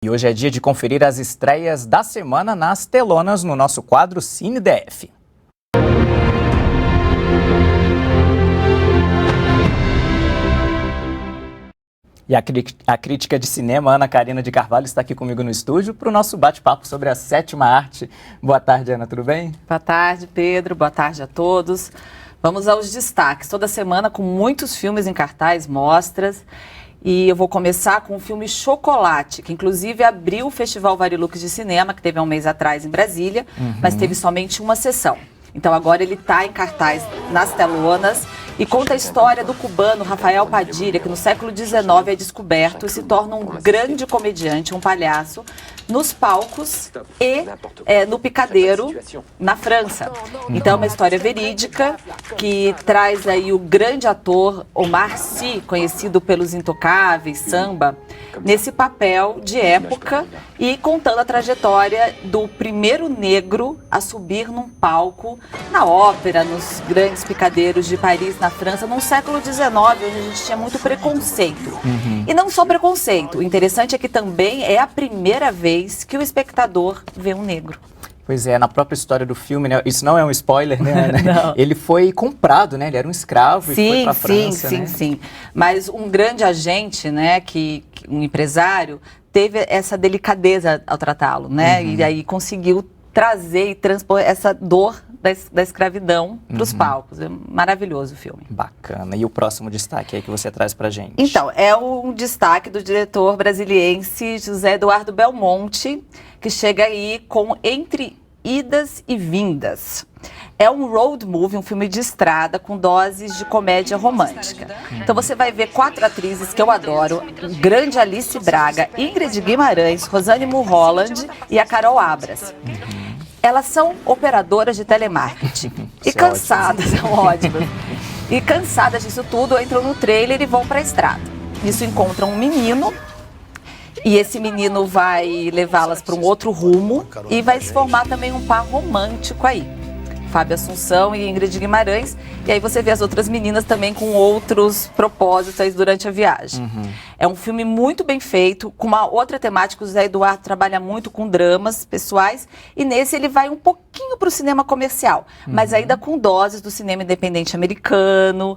E hoje é dia de conferir as estreias da semana nas telonas no nosso quadro Cine DF. E a crítica de cinema, Ana Karina de Carvalho, está aqui comigo no estúdio para o nosso bate-papo sobre a sétima arte. Boa tarde, Ana, tudo bem? Boa tarde, Pedro. Boa tarde a todos. Vamos aos destaques. Toda semana com muitos filmes em cartaz, mostras. E eu vou começar com o filme Chocolate, que inclusive abriu o Festival Varilux de Cinema, que teve há um mês atrás em Brasília, mas teve somente uma sessão. Então agora ele está em cartaz nas telonas e conta a história do cubano Rafael Padilha, que no século XIX é descoberto e se torna um grande comediante, um palhaço, nos palcos e no picadeiro na França. Então é uma história verídica que traz aí o grande ator Omar Sy, conhecido pelos Intocáveis, Samba, nesse papel de época e contando a trajetória do primeiro negro a subir num palco na ópera, nos grandes picadeiros de Paris, na França, no século XIX, onde a gente tinha muito preconceito. E não só preconceito, o interessante é que também é a primeira vez que o espectador vê um negro. Pois é, na própria história do filme, né? Isso não é um spoiler, né? Ele foi comprado, né? Ele era um escravo e foi para a França, né? Sim. Mas um grande agente, né? Um empresário, teve essa delicadeza ao tratá-lo, né? E aí conseguiu trazer e transpor essa dor da escravidão para os palcos. É maravilhoso o filme. Bacana. E o próximo destaque aí que você traz pra gente? Então, é um destaque do diretor brasiliense José Eduardo Belmonte, que chega aí com Entre Idas e Vindas. É um road movie, um filme de estrada com doses de comédia romântica. Então você vai ver 4 atrizes que eu adoro, grande Alice Braga, Ingrid Guimarães, Rosane Mulholland e a Carol Abras. Elas são operadoras de telemarketing e cansadas, são ótimas. E cansadas disso tudo, entram no trailer e vão para a estrada. Nisso encontram um menino e esse menino vai levá-las para um outro rumo e vai se formar também um par romântico aí. Fábio Assunção e Ingrid Guimarães, e aí você vê as outras meninas também com outros propósitos aí durante a viagem. É um filme muito bem feito, com uma outra temática. O José Eduardo trabalha muito com dramas pessoais, e nesse ele vai um pouquinho para o cinema comercial, mas ainda com doses do cinema independente americano,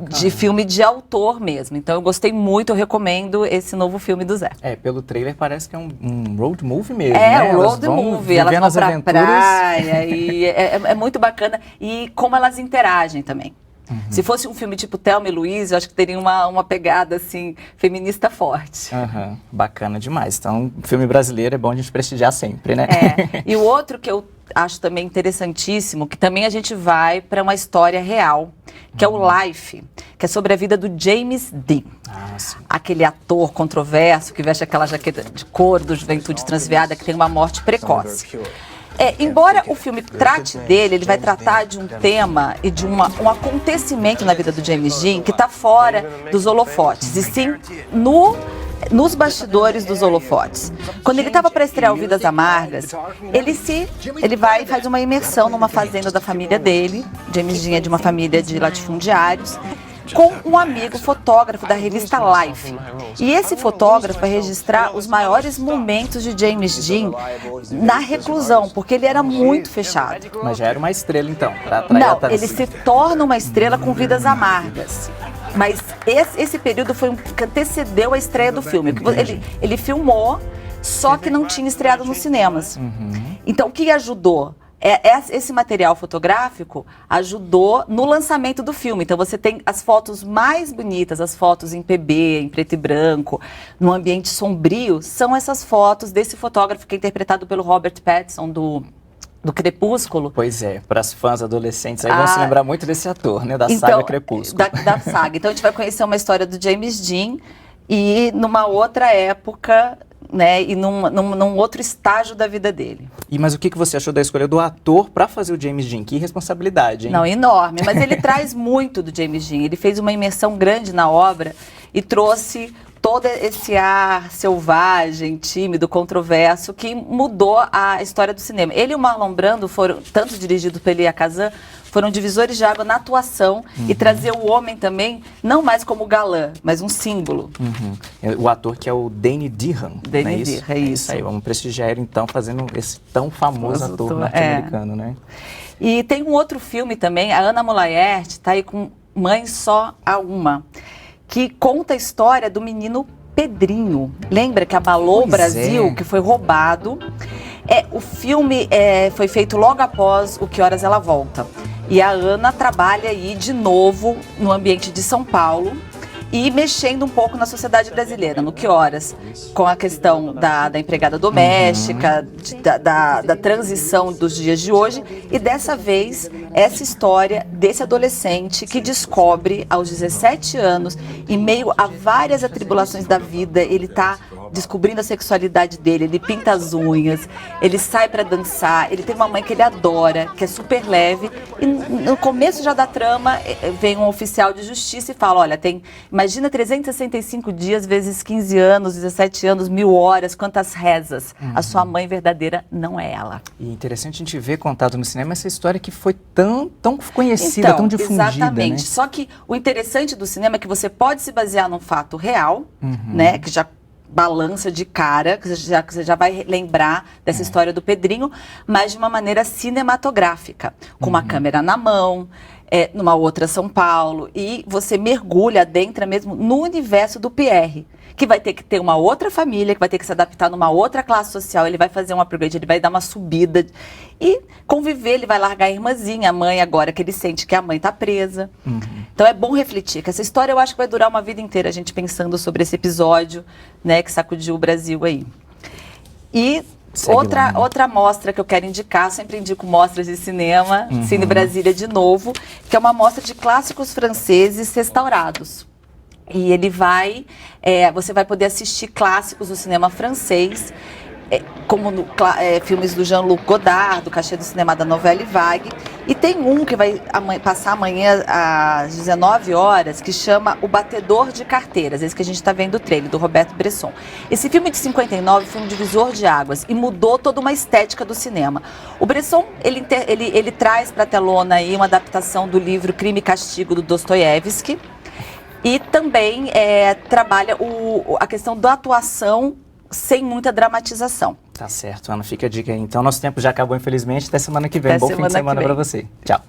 de filme de autor mesmo. Então eu gostei muito, eu recomendo esse novo filme do Zé. Pelo trailer parece que é um road movie mesmo, né? Um road movie, elas vão pra praia, e é muito bacana, e como elas interagem também. Se fosse um filme tipo Thelma e Louise, eu acho que teria uma pegada assim, feminista forte. Bacana demais. Então, filme brasileiro é bom a gente prestigiar sempre, né? E o outro que eu acho também interessantíssimo, que também a gente vai para uma história real, que é o Life, que é sobre a vida do James Dean. Aquele ator controverso que veste aquela jaqueta de couro do Juventude Transviada, que tem uma morte precoce. Embora o filme trate dele, ele vai tratar de um tema e de um acontecimento na vida do James Dean que está fora dos holofotes, e sim nos bastidores dos holofotes. Quando ele estava para estrear o Vidas Amargas, ele vai e faz uma imersão numa fazenda da família dele. James Dean é de uma família de latifundiários, com um amigo fotógrafo da revista Life. E esse fotógrafo vai registrar os maiores momentos de James Dean na reclusão, porque ele era muito fechado. Mas já era uma estrela, então, para atrair Não, atenção. ele se torna uma estrela com Vidas Amargas. Mas esse período foi que antecedeu a estreia do filme. Ele filmou, só que não tinha estreado nos cinemas. Então, o que ajudou? Esse material fotográfico ajudou no lançamento do filme. Então você tem as fotos mais bonitas, as fotos em PB, em preto e branco, num ambiente sombrio, são essas fotos desse fotógrafo que é interpretado pelo Robert Pattinson do Crepúsculo. Pois é, para as fãs adolescentes aí vão se lembrar muito desse ator, né, da saga Crepúsculo. Da saga. Então a gente vai conhecer uma história do James Dean e numa outra época, né, e num outro estágio da vida dele. Mas o que você achou da escolha do ator para fazer o James Dean? Que responsabilidade, hein? Não, enorme, mas ele traz muito do James Dean. Ele fez uma imersão grande na obra e trouxe todo esse ar selvagem, tímido, controverso, que mudou a história do cinema. Ele e o Marlon Brando foram, tanto dirigidos pelo Elia Kazan, foram divisores de água na atuação e trazer o homem também, não mais como galã, mas um símbolo. O ator que é o Danny Dehan. Danny Dehan, é isso. Aí, vamos prestigiar ele então, fazendo esse tão famoso ator norte-americano, né? E tem um outro filme também, a Ana Mulaert está aí com Mãe Só Há Uma, que conta a história do menino Pedrinho. Lembra que abalou o Brasil, que foi roubado? O filme foi feito logo após O Que Horas Ela Volta. E a Ana trabalha aí de novo no ambiente de São Paulo e mexendo um pouco na sociedade brasileira, no Que Horas, com a questão da empregada doméstica, da transição dos dias de hoje, e dessa vez, essa história desse adolescente que descobre aos 17 anos, em meio a várias atribulações da vida, ele está descobrindo a sexualidade dele, ele pinta as unhas, ele sai para dançar, ele tem uma mãe que ele adora, que é super leve, e no começo já da trama vem um oficial de justiça e fala, olha, imagina 365 dias vezes 15 anos, 17 anos, 1000 horas, quantas rezas, a sua mãe verdadeira não é ela. E é interessante a gente ver contado no cinema essa história que foi tão conhecida, então, tão difundida, exatamente. Né? Só que o interessante do cinema é que você pode se basear num fato real, né, que já balança de cara, que você já vai lembrar dessa história do Pedrinho, mas de uma maneira cinematográfica, com uma câmera na mão, numa outra São Paulo, e você mergulha, adentra mesmo no universo do Pierre, que vai ter que ter uma outra família, que vai ter que se adaptar numa outra classe social, ele vai fazer um upgrade, ele vai dar uma subida e conviver, ele vai largar a irmãzinha, a mãe agora que ele sente que a mãe está presa. Então é bom refletir, que essa história eu acho que vai durar uma vida inteira, a gente pensando sobre esse episódio, né, que sacudiu o Brasil aí. E outra mostra que eu quero indicar, sempre indico mostras de cinema, Cine Brasília de novo, que é uma mostra de clássicos franceses restaurados. E ele você vai poder assistir clássicos do cinema francês, como filmes do Jean-Luc Godard, do Cachê do Cinema da Nouvelle Vague. E tem um que vai passar amanhã às 19 horas, que chama O Batedor de Carteiras, esse que a gente está vendo o trailer, do Roberto Bresson. Esse filme de 59 foi um divisor de águas e mudou toda uma estética do cinema. O Bresson, ele traz para a telona aí uma adaptação do livro Crime e Castigo, do Dostoiévski, e também trabalha a questão da atuação sem muita dramatização. Tá certo, Ana, fica a dica aí. Então, nosso tempo já acabou, infelizmente. Até semana que vem. Bom fim de semana para você. Tchau.